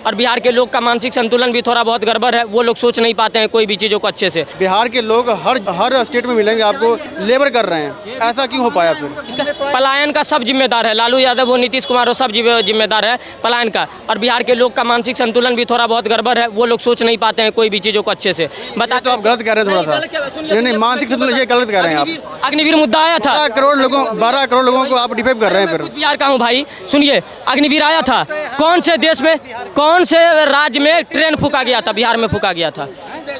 और बिहार के लोग का मानसिक संतुलन भी थोड़ा बहुत गड़बड़ है, वो लोग सोच नहीं पाते हैं कोई भी चीज़ों को अच्छे से। बिहार के लोग हर स्टेट में मिलेंगे आपको, लेबर कर रहे हैं, ऐसा क्यों हो पाया फिर? इसका पलायन का सब जिम्मेदार है, लालू यादव वो नीतीश कुमार वो सब जिम्मेदार है पलायन का। और बिहार के लोग का मानसिक संतुलन भी थोड़ा बहुत गड़बड़ है, वो लोग सोच नहीं पाते हैं कोई भी चीज़ों को अच्छे से। बता तो आप गलत कह रहे हैं थोड़ा सा, नहीं मानसिक संतुलन ये गलत कह रहे हैं आप। अग्निवीर मुद्दा आया था, 12 करोड़ लोगों को आप डिफेक्ट कर रहे हैं फिर। बिहार का हूँ भाई, सुनिए, अग्निवीर आया था, कौन से देश में, कौन से राज्य में ट्रेन फूका गया था? बिहार में फूका गया था,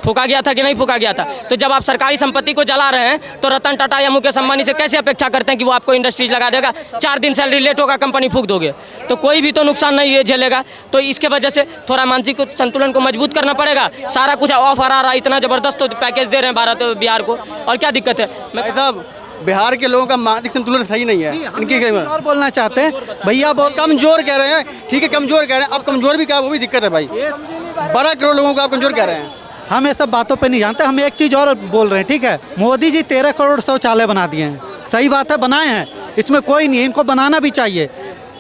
फूका गया था कि नहीं फूका गया था? तो जब आप सरकारी संपत्ति को जला रहे हैं तो रतन टाटा या मुकेश अंबानी से कैसे अपेक्षा करते हैं कि वो आपको इंडस्ट्रीज लगा देगा? 4 दिन सैलरी लेट होगा, कंपनी फूक दोगे तो कोई भी तो नुकसान नहीं झेलेगा। तो इसके वजह से थोड़ा मानसिक संतुलन को मजबूत करना पड़ेगा। सारा कुछ ऑफर आ रहा है, इतना जबरदस्त तो पैकेज दे रहे हैं भारत बिहार को, और क्या दिक्कत है? भाई साहब, बिहार के लोगों का मानसिक संतुलन सही नहीं है। इनकी और बोलना चाहते हैं भैया, बहुत कमजोर कह रहे हैं, ठीक है कमजोर कह रहे हैं, अब कमजोर भी क्या वो भी दिक्कत है भाई। 12 करोड़ लोगों को आप कमजोर कह रहे हैं। हम ये सब बातों पे नहीं जानते। हम एक चीज़ और बोल रहे हैं, ठीक है, मोदी जी 13 करोड़ शौचालय बना दिए हैं, सही बात है, बनाए हैं, इसमें कोई नहीं है, इनको बनाना भी चाहिए।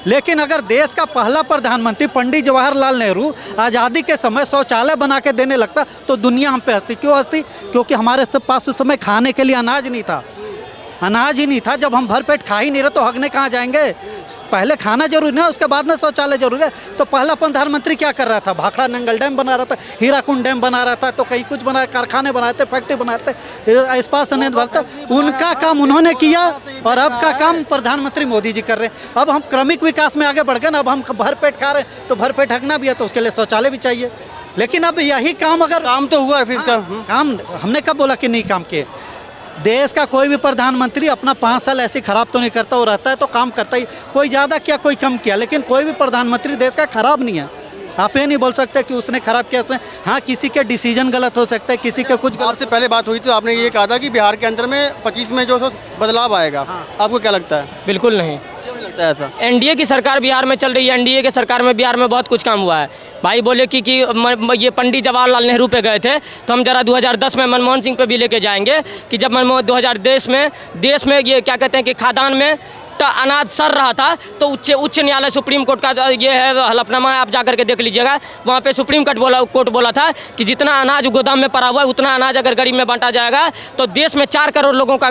लेकिन अगर देश का पहला प्रधानमंत्री पंडित जवाहरलाल नेहरू आज़ादी के समय शौचालय बना के देने लगता तो दुनिया हम पे हंसती। क्यों हंसती? क्योंकि हमारे पास उस समय खाने के लिए अनाज नहीं था, अनाज ही नहीं था। जब हम भरपेट खा ही नहीं रहे तो हगने कहाँ जाएंगे? पहले खाना जरूरी है, उसके बाद में शौचालय जरूरी है। तो पहला प्रधानमंत्री क्या कर रहा था? भाखड़ा नंगल डैम बना रहा था, हीराकुंड डैम बना रहा था, तो कहीं कुछ बना, कारखाने बनाए थे, फैक्ट्री बनाए थे, इस्पात संयंत्र भरते। उनका काम उन्होंने किया और अब का काम प्रधानमंत्री मोदी जी कर रहे हैं। अब हम क्रमिक विकास में आगे बढ़ गए ना, अब हम भरपेट खा रहे हैं तो भरपेट हगना भी है, तो उसके लिए शौचालय भी चाहिए। लेकिन अब यही काम, अगर काम तो हुआ फिर काम हमने कब बोला कि नहीं काम किए? देश का कोई भी प्रधानमंत्री अपना 5 साल ऐसे खराब तो नहीं करता, वो रहता है तो काम करता ही, कोई ज़्यादा किया कोई कम किया, लेकिन कोई भी प्रधानमंत्री देश का खराब नहीं है। आप ये नहीं बोल सकते कि उसने खराब किया, उसने, हाँ किसी के डिसीजन गलत हो सकता है, किसी के कुछ गलत। आपसे पहले बात हुई तो आपने ये कहा था कि बिहार के अंदर में 25 में जो बदलाव आएगा, आपको क्या लगता है? बिल्कुल नहीं लगता है ऐसा। एनडीए की सरकार बिहार में चल रही है, एनडीए की सरकार में बिहार में बहुत कुछ काम हुआ है। भाई बोले कि ये पंडित जवाहरलाल नेहरू पे गए थे, तो हम जरा 2010 में मनमोहन सिंह पे भी लेके जाएंगे कि जब मनमोहन 2010 देश में ये क्या कहते हैं कि खादान में अनाज सड़ रहा था, तो उच्च न्यायालय सुप्रीम कोर्ट का ये है हलफनामा है, आप जाकर के देख लीजिएगा। वहाँ पे सुप्रीम कोर्ट बोला था कि जितना अनाज गोदाम में पड़ा हुआ है उतना अनाज अगर गरीब में बांटा जाएगा तो देश में 4 करोड़ लोगों का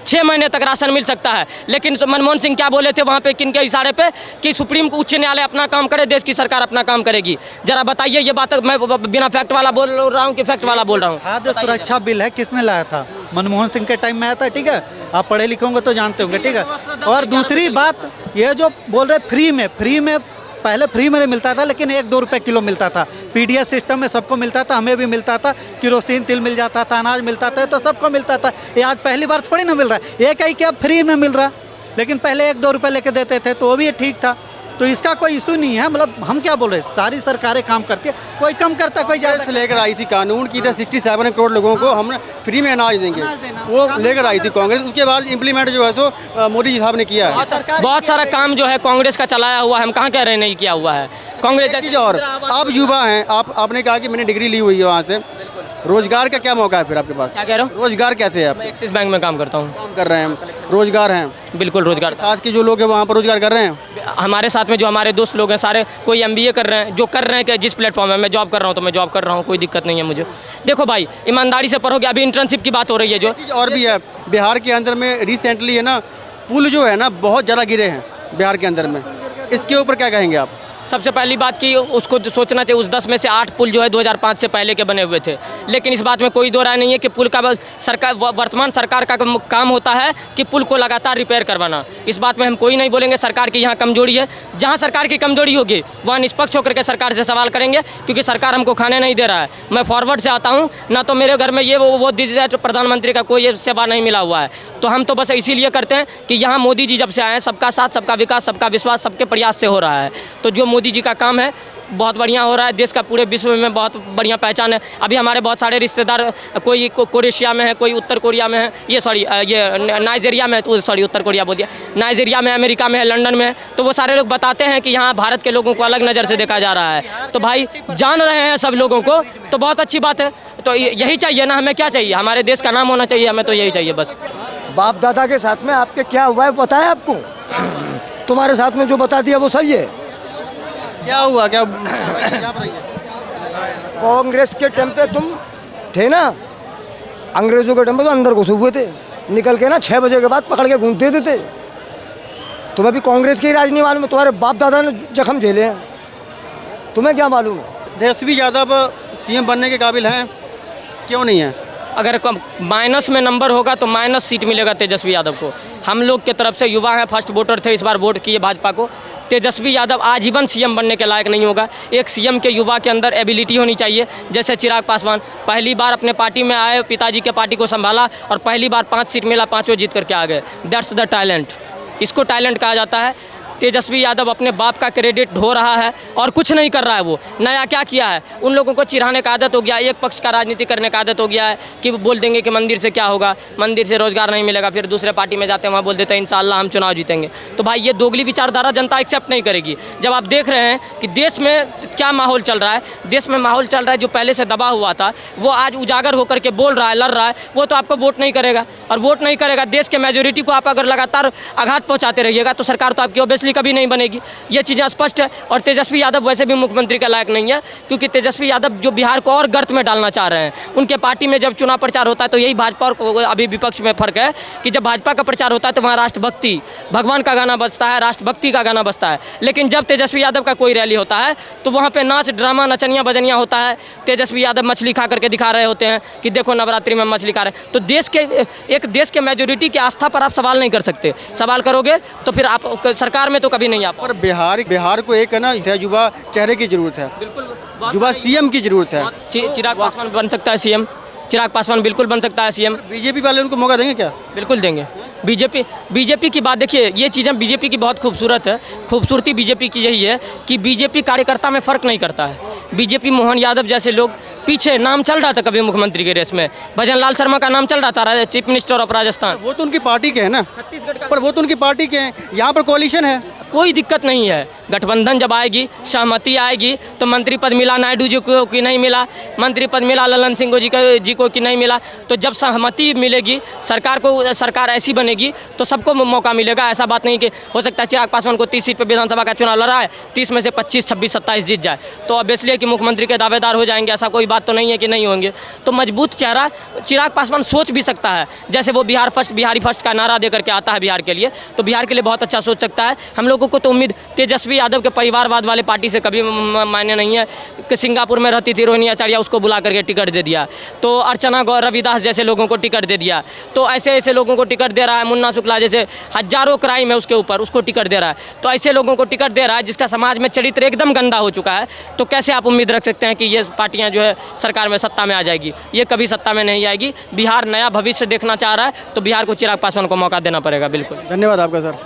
6 महीने तक राशन मिल सकता है। लेकिन मनमोहन सिंह क्या बोले थे वहाँ पे, किन के इशारे पे? कि सुप्रीम उच्च न्यायालय अपना काम करे, देश की सरकार अपना काम करेगी। जरा बताइए ये बात, मैं बिना फैक्ट वाला बोल रहा हूँ कि फैक्ट वाला बोल रहा हूँ? खाद्य सुरक्षा बिल है, किसने लाया था? मनमोहन सिंह के टाइम में आया था, ठीक है, आप पढ़े लिखे होंगे तो जानते होंगे, ठीक है। और दूसरी बात, ये जो बोल रहे फ्री में पहले फ्री में मिलता था, लेकिन 1-2 रुपये किलो मिलता था। पीडीएस सिस्टम में सबको मिलता था, हमें भी मिलता था, किरोसिन तेल मिल जाता था, अनाज मिलता था, तो सबको मिलता था। ये आज पहली बार थोड़ी ना मिल रहा है, एक ही क्या फ्री में मिल रहा, लेकिन पहले 1-2 रुपये लेके देते थे तो वो भी ठीक था। तो इसका कोई इशू नहीं है। मतलब हम क्या बोल रहे हैं, सारी सरकारें काम करती है, कोई कम करता कोई ज़्यादा। लेकर आई थी कानून की 67 करोड़ लोगों को हम फ्री में अनाज देंगे, वो लेकर आई थी कांग्रेस। उसके बाद इम्प्लीमेंट जो है तो मोदी जी साहब ने किया है। बहुत सारा काम जो है कांग्रेस का चलाया हुआ है, हम कहाँ कह रहे हैं नहीं किया हुआ है कांग्रेस। और आप युवा हैं, आपने कहा कि मैंने डिग्री ली हुई है वहाँ से, रोजगार का क्या मौका है फिर आपके पास? क्या कह रहे हो? रोजगार कैसे है आप? मैं एक्सिस बैंक में काम करता हूँ। काम कर रहे हैं, रोजगार हैं? बिल्कुल रोजगार। साथ के जो लोग हैं वहाँ पर रोजगार कर रहे हैं? हमारे साथ में जो हमारे दोस्त लोग हैं सारे, कोई MBA कर रहे हैं, जो कर रहे हैं कि जिस प्लेटफॉर्म में मैं जॉब कर रहा हूँ तो मैं जॉब कर रहा हूँ, कोई दिक्कत नहीं है मुझे। देखो भाई, ईमानदारी से पढ़ोगे। अभी इंटर्नशिप की बात हो रही है जो, और भी है बिहार के अंदर में रिसेंटली है ना, पुल जो है ना बहुत ज़्यादा गिरे हैं बिहार के अंदर में, इसके ऊपर क्या कहेंगे आप? सबसे पहली बात कि उसको सोचना चाहिए, उस 10 में से 8 पुल जो है 2005 से पहले के बने हुए थे। लेकिन इस बात में कोई दो राय नहीं है कि पुल का सरकार, वर्तमान सरकार का काम होता है कि पुल को लगातार रिपेयर करवाना। इस बात में हम कोई नहीं बोलेंगे सरकार की यहाँ कमजोरी है। जहाँ सरकार की कमजोरी होगी वहाँ निष्पक्ष होकर के सरकार से सवाल करेंगे, क्योंकि सरकार हमको खाने नहीं दे रहा है। मैं फॉरवर्ड से आता हूँ ना, तो मेरे घर में ये वो डिजिटल प्रधानमंत्री का कोई सेवा नहीं मिला हुआ है। तो हम तो बस इसीलिए करते हैं कि यहाँ मोदी जी जब से आए हैं, सबका साथ, सबका विकास, सबका विश्वास, सबके प्रयास से हो रहा है। तो जो मोदी जी का काम है बहुत बढ़िया हो रहा है, देश का पूरे विश्व में बहुत बढ़िया पहचान है। अभी हमारे बहुत सारे रिश्तेदार, कोई क्रोएशिया में है, कोई उत्तर कोरिया में है, ये नाइजीरिया में है, सॉरी उत्तर कोरिया बोल दिया, नाइजीरिया में, अमेरिका में है, लंदन में है। तो वो सारे लोग बताते हैं कि यहाँ भारत के लोगों को अलग नज़र से देखा जा रहा है। तो भाई जान रहे हैं सब लोगों को, तो बहुत अच्छी बात है। तो यही चाहिए ना, हमें क्या चाहिए? हमारे देश का नाम होना चाहिए, हमें तो यही चाहिए बस। बाप दादा के साथ में आपके क्या हुआ है पता है आपको? तुम्हारे साथ में जो बता दिया वो सही है? क्या हुआ, क्या क्या पर आई है? कांग्रेस के टाइम पे तुम थे ना, अंग्रेजों के टाइम पे तो अंदर घुसे हुए थे, निकल के ना 6 बजे के बाद पकड़ के घूमते थे। तुम्हें भी कांग्रेस की राज नहीं मालूम है, तुम्हारे बाप दादा ने जख्म झेले हैं, तुम्हें क्या मालूम है? तेजस्वी यादव सीएम बनने के काबिल हैं, क्यों नहीं है? अगर कम माइनस में नंबर होगा तो माइनस सीट मिलेगा तेजस्वी यादव को। हम लोग की तरफ से युवा हैं, फर्स्ट वोटर थे, इस बार वोट किए भाजपा को। तेजस्वी यादव आजीवन सीएम बनने के लायक नहीं होगा। एक सीएम के युवा के अंदर एबिलिटी होनी चाहिए। जैसे चिराग पासवान पहली बार अपने पार्टी में आए, पिताजी के पार्टी को संभाला और पहली बार 5 सीट मिला, 5 जीत करके आ गए। दैट्स द टैलेंट, इसको टैलेंट कहा जाता है। तेजस्वी यादव अपने बाप का क्रेडिट ढो रहा है और कुछ नहीं कर रहा है। वो नया क्या किया है? उन लोगों को चिढ़ाने का आदत हो गया, एक पक्ष का राजनीति करने का आदत हो गया है कि वो बोल देंगे कि मंदिर से क्या होगा, मंदिर से रोजगार नहीं मिलेगा, फिर दूसरे पार्टी में जाते हैं वहाँ बोल देते हैं इंशाल्लाह हम चुनाव जीतेंगे। तो भाई ये दोगली विचारधारा जनता एक्सेप्ट नहीं करेगी। जब आप देख रहे हैं कि देश में क्या माहौल चल रहा है, देश में माहौल चल रहा है जो पहले से दबा हुआ था वो आज उजागर होकर के बोल रहा है, लड़ रहा है, वो तो आपको वोट नहीं करेगा। और वोट नहीं करेगा, देश के मेजोरिटी को आप अगर लगातार आघात पहुँचाते रहिएगा तो सरकार तो आपकी ऑब्वियसली कभी नहीं बनेगी। ये चीज़ें स्पष्ट है। और तेजस्वी यादव वैसे भी मुख्यमंत्री का लायक नहीं है, क्योंकि तेजस्वी यादव जो बिहार को और गर्त में डालना चाह रहे हैं। उनके पार्टी में जब चुनाव प्रचार होता है तो यही भाजपा और अभी विपक्ष में फर्क है कि जब भाजपा का प्रचार होता है तो वहाँ राष्ट्रभक्ति, भगवान का गाना बजता है, राष्ट्रभक्ति का गाना बजता है। लेकिन जब तेजस्वी यादव का कोई रैली होता है तो वहाँ पे नाच, ड्रामा, नचनिया बजनिया होता है। तेजस्वी यादव मछली खा करके दिखा रहे होते हैं कि देखो नवरात्रि में मछली खा रहे हैं। तो देश के मेजोरिटी की आस्था पर आप सवाल नहीं कर सकते। सवाल करोगे तो फिर आप सरकार में तो कभी नहीं आ पाओगे। और बिहार को एक है ना युवा चेहरे की जरूरत है, बिल्कुल युवा सीएम की जरूरत है। चिराग पासवान बन सकता है सीएम, चिराग पासवान बिल्कुल बन सकता है सीएम। बीजेपी वाले उनको मौका देंगे क्या? बिल्कुल देंगे। बीजेपी की बात देखिए, ये चीज़ें बीजेपी की बहुत खूबसूरत है। खूबसूरती बीजेपी की यही है कि बीजेपी कार्यकर्ता में फ़र्क नहीं करता है। बीजेपी मोहन यादव जैसे लोग पीछे नाम चल रहा था कभी मुख्यमंत्री के रेस में, भजन लाल शर्मा का नाम चल रहा था चीफ मिनिस्टर ऑफ राजस्थान। वो तो उनकी पार्टी के हैं ना, छत्तीसगढ़ का पर वो तो उनकी पार्टी के हैं। यहाँ पर कोalition है, कोई दिक्कत नहीं है। गठबंधन जब आएगी, सहमति आएगी तो मंत्री पद मिला नायडू जी को कि नहीं मिला, मंत्री पद मिला ललन सिंह जी को कि नहीं मिला। तो जब सहमति मिलेगी, सरकार ऐसी बनेगी तो सबको मौका मिलेगा। ऐसा बात नहीं कि हो सकता है चिराग पासवान को 30 सीट पर विधानसभा का चुनाव लड़ा है, 30 में से 25, 26, 27 जीत जाए तो ऑब्वियसली कि मुख्यमंत्री के दावेदार हो जाएंगे, ऐसा कोई बात तो नहीं है कि नहीं होंगे। तो मजबूत चेहरा चिराग पासवान सोच भी सकता है। जैसे वो बिहार फर्स्ट, बिहारी फर्स्ट का नारा दे करके आता है बिहार के लिए, तो बिहार के लिए बहुत अच्छा सोच सकता है। हम लोगों को तो उम्मीद तेजस्वी यादव के परिवारवाद वाले पार्टी से कभी मायने नहीं है कि सिंगापुर में रहती थी रोहिणी आचार्य, उसको बुला करके टिकट दे दिया, तो अर्चना रविदास जैसे लोगों को टिकट दे दिया, तो ऐसे लोगों को टिकट दे रहा है। मुन्ना शुक्ला जैसे हजारों क्राइम है उसके ऊपर, उसको टिकट दे रहा है। तो ऐसे लोगों को टिकट दे रहा है जिसका समाज में चरित्र एकदम गंदा हो चुका है। तो कैसे आप उम्मीद रख सकते हैं कि ये पार्टियां जो है सरकार में सत्ता में आ जाएगी? ये कभी सत्ता में नहीं आएगी। बिहार नया भविष्य देखना चाह रहा है तो बिहार को चिराग पासवान को मौका देना पड़ेगा। बिल्कुल। धन्यवाद आपका सर।